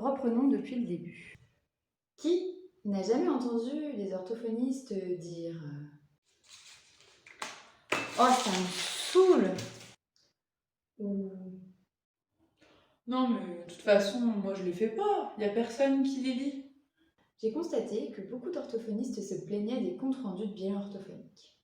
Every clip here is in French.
Reprenons depuis le début. Qui n'a jamais entendu les orthophonistes dire Oh, ça me saoule » ou Non, mais de toute façon, moi je les fais pas. Y a personne qui les lit. J'ai constaté que beaucoup d'orthophonistes se plaignaient des comptes rendus de bilan orthophonique.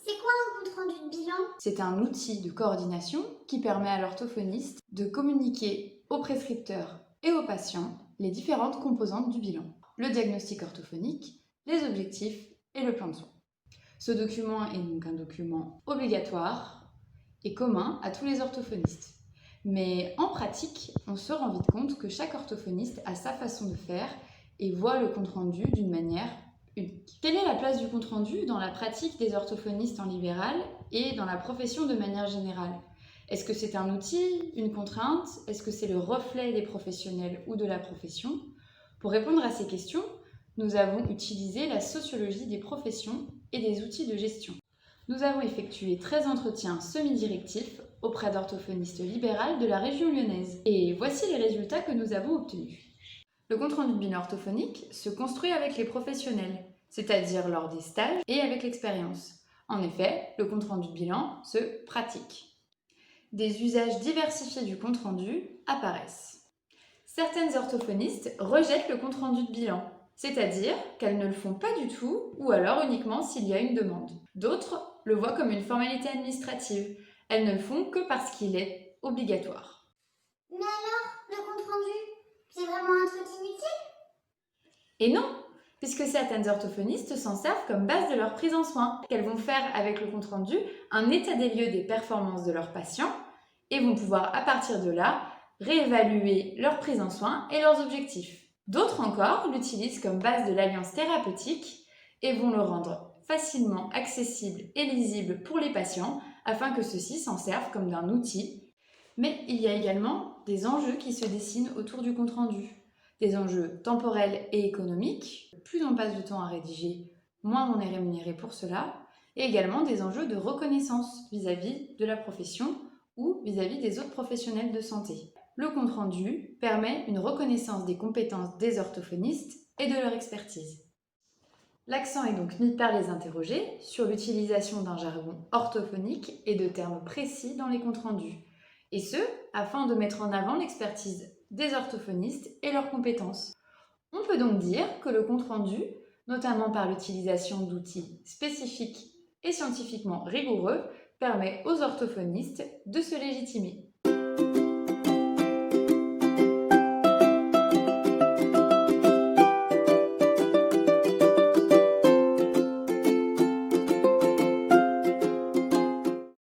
C'est quoi un compte rendu de bilan? C'est un outil de coordination qui permet à l'orthophoniste de communiquer aux prescripteurs et aux patients les différentes composantes du bilan. Le diagnostic orthophonique, les objectifs et le plan de soins. Ce document est donc un document obligatoire et commun à tous les orthophonistes. Mais en pratique, on se rend vite compte que chaque orthophoniste a sa façon de faire et voit le compte-rendu d'une manière unique. Quelle est la place du compte-rendu dans la pratique des orthophonistes en libéral et dans la profession de manière générale? Est-ce que c'est un outil, une contrainte? Est-ce que c'est le reflet des professionnels ou de la profession? Pour répondre à ces questions, nous avons utilisé la sociologie des professions et des outils de gestion. Nous avons effectué 13 entretiens semi-directifs auprès d'orthophonistes libérales de la région lyonnaise. Et voici les résultats que nous avons obtenus. Le compte-rendu de bilan orthophonique se construit avec les professionnels, c'est-à-dire lors des stages et avec l'expérience. En effet, le compte-rendu de bilan se pratique. Des usages diversifiés du compte-rendu apparaissent. Certaines orthophonistes rejettent le compte-rendu de bilan, c'est-à-dire qu'elles ne le font pas du tout ou alors uniquement s'il y a une demande. D'autres le voient comme une formalité administrative. Elles ne le font que parce qu'il est obligatoire. Mais alors, le compte rendu, c'est vraiment un truc inutile? Et non, puisque certaines orthophonistes s'en servent comme base de leur prise en soin. Qu'elles vont faire avec le compte-rendu un état des lieux des performances de leurs patients et vont pouvoir à partir de là réévaluer leur prise en soin et leurs objectifs. D'autres encore l'utilisent comme base de l'alliance thérapeutique et vont le rendre facilement accessible et lisible pour les patients afin que ceux-ci s'en servent comme d'un outil. Mais il y a également des enjeux qui se dessinent autour du compte-rendu. Des enjeux temporels et économiques. Plus on passe de temps à rédiger, moins on est rémunéré pour cela. Et également des enjeux de reconnaissance vis-à-vis de la profession ou vis-à-vis des autres professionnels de santé. Le compte-rendu permet une reconnaissance des compétences des orthophonistes et de leur expertise. L'accent est donc mis par les interrogés sur l'utilisation d'un jargon orthophonique et de termes précis dans les comptes rendus. Et ce, afin de mettre en avant l'expertise des orthophonistes et leurs compétences. On peut donc dire que le compte-rendu, notamment par l'utilisation d'outils spécifiques et scientifiquement rigoureux, permet aux orthophonistes de se légitimer.